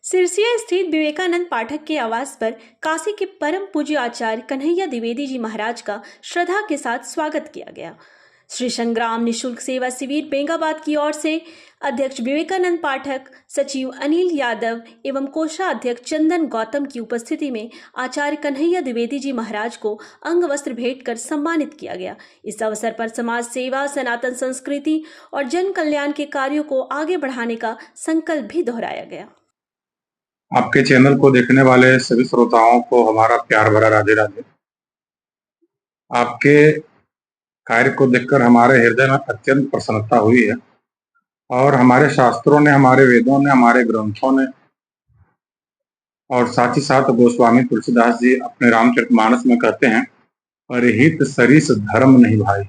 सिरसिया स्थित विवेकानंद पाठक के आवास पर काशी के परम पूज्य आचार्य कन्हैया द्विवेदी जी महाराज का श्रद्धा के साथ स्वागत किया गया। श्री संग्राम निःशुल्क सेवा शिविर बेंगाबाद की ओर से अध्यक्ष विवेकानंद पाठक, सचिव अनिल यादव एवं कोषाध्यक्ष चंदन गौतम की उपस्थिति में आचार्य कन्हैया द्विवेदी जी महाराज को अंग वस्त्र भेंट कर सम्मानित किया गया। इस अवसर पर समाज सेवा, सनातन संस्कृति और जन कल्याण के कार्यों को आगे बढ़ाने का संकल्प भी दोहराया गया। आपके चैनल को देखने वाले सभी श्रोताओं को हमारा प्यार भरा राधे राधे। आपके कार्य को देखकर हमारे हृदय में अत्यंत प्रसन्नता हुई है और हमारे शास्त्रों ने, हमारे वेदों ने, हमारे ग्रंथों ने और साथ ही साथ गोस्वामी तुलसीदास जी अपने रामचरितमानस में कहते हैं, परिहित सरिस धर्म नहीं भाई।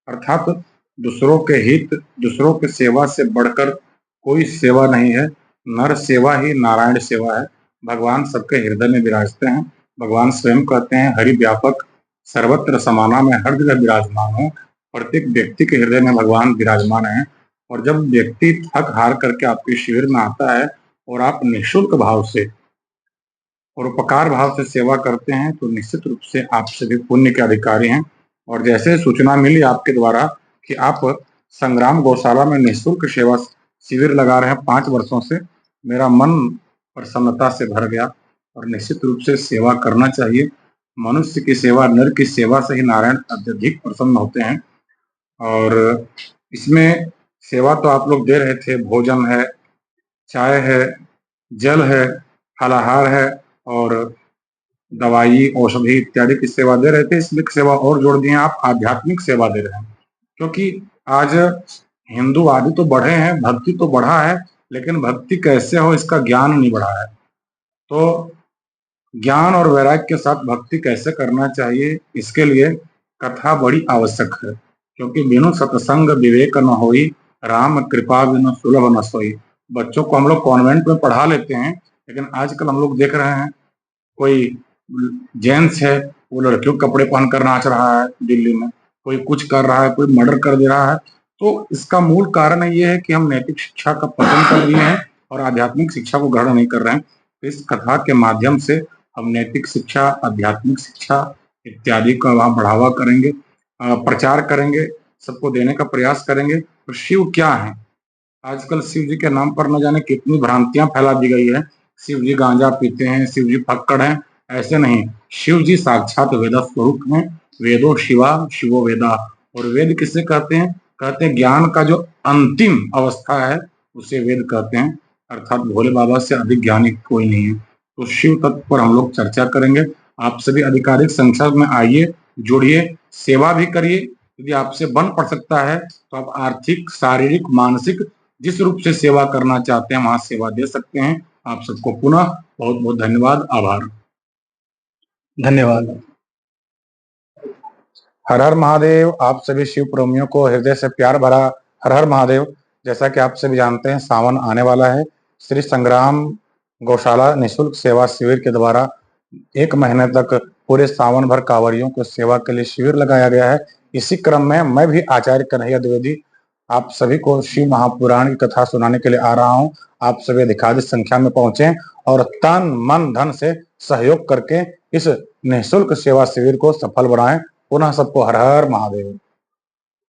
अर्थात दूसरों के हित, दूसरों की सेवा से बढ़कर कोई सेवा नहीं है। नर सेवा ही नारायण सेवा है। भगवान सबके हृदय में विराजते हैं। भगवान स्वयं कहते हैं, हरि व्यापक सर्वत्र समाना में हर जगह विराजमान हूँ। प्रत्येक व्यक्ति के हृदय में भगवान विराजमान है। और जब व्यक्ति थक हार करके आपके शिविर में आता है और आप निःशुल्क भाव से और उपकार भाव से सेवा करते हैं तो निश्चित रूप से आप सभी पुण्य के अधिकारी हैं। और जैसे सूचना मिली आपके द्वारा कि आप संग्राम गौशाला में निःशुल्क सेवा शिविर लगा रहे हैं 5 वर्षों से, मेरा मन प्रसन्नता से भर गया। और निश्चित रूप से सेवा करना चाहिए। मनुष्य की सेवा, नर की सेवा से ही नारायण अत्यधिक प्रसन्न होते हैं। और इसमें सेवा तो आप लोग दे रहे थे, भोजन है, चाय है, जल है, फलाहार है और दवाई, औषधि इत्यादि की सेवा दे रहे थे। इसमें सेवा और जोड़ दिए, आप आध्यात्मिक सेवा दे रहे हैं। क्योंकि आज हिंदू आदि तो बढ़े हैं, भक्ति तो बढ़ा है, लेकिन भक्ति कैसे हो इसका ज्ञान नहीं बढ़ा है। तो ज्ञान और वैराग्य के साथ भक्ति कैसे करना चाहिए, इसके लिए कथा बड़ी आवश्यक है। क्योंकि बिनु सत्संग विवेक न होई, राम कृपा बिनु सुलभ न सोई। बच्चों को हम लोग कॉन्वेंट में पढ़ा लेते हैं, लेकिन आजकल हम लोग देख रहे हैं कोई जेंट्स है वो लड़कियों के कपड़े पहनकर नाच रहा है दिल्ली में, कोई कुछ कर रहा है, कोई मर्डर कर दे रहा है। तो इसका मूल कारण ये है कि हम नैतिक शिक्षा का पतन कर रहे हैं और आध्यात्मिक शिक्षा को ग्रहण नहीं कर रहे हैं। तो इस कथा के माध्यम से हम नैतिक शिक्षा, आध्यात्मिक शिक्षा इत्यादि का वहाँ बढ़ावा करेंगे, प्रचार करेंगे, सबको देने का प्रयास करेंगे। तो शिव क्या है? आजकल शिव जी के नाम पर न जाने कितनी भ्रांतियां फैला दी गई है। शिव जी गांजा पीते हैं, शिव जी फक्कड़ हैं, ऐसे नहीं। शिव जी साक्षात वेद स्वरूप हैं। वेदो शिवा, शिवो वेदा। और वेद किससे कहते हैं? कहते हैं ज्ञान का जो अंतिम अवस्था है उसे वेद कहते हैं। अर्थात भोले बाबा से अधिक ज्ञानी कोई नहीं है। तो शिव तत्व पर हम लोग चर्चा करेंगे। आप सभी आधिकारिक संख्या में आइए, जुड़िए, सेवा भी करिए। यदि आपसे बन पड़ सकता है तो आप आर्थिक, शारीरिक, मानसिक जिस रूप से सेवा करना चाहते हैं वहां सेवा दे सकते हैं। आप सबको पुनः बहुत बहुत धन्यवाद, आभार। धन्यवाद। हर हर महादेव। आप सभी शिव प्रेमियों को हृदय से प्यार भरा हर हर महादेव। जैसा कि आप सभी जानते हैं, सावन आने वाला है। श्री संग्राम गौशाला निःशुल्क सेवा शिविर के द्वारा 1 महीने तक पूरे सावन भर कांवरियों को सेवा के लिए शिविर लगाया गया है। इसी क्रम में मैं भी आचार्य कन्हैया द्विवेदी आप सभी को शिव महापुराण की कथा सुनाने के लिए आ रहा हूँ। आप सभी अधिकाधिक संख्या में पहुंचे और तन मन धन से सहयोग करके इस निःशुल्क सेवा शिविर को सफल बनाएं। पुनः सबको हर हर महादेव।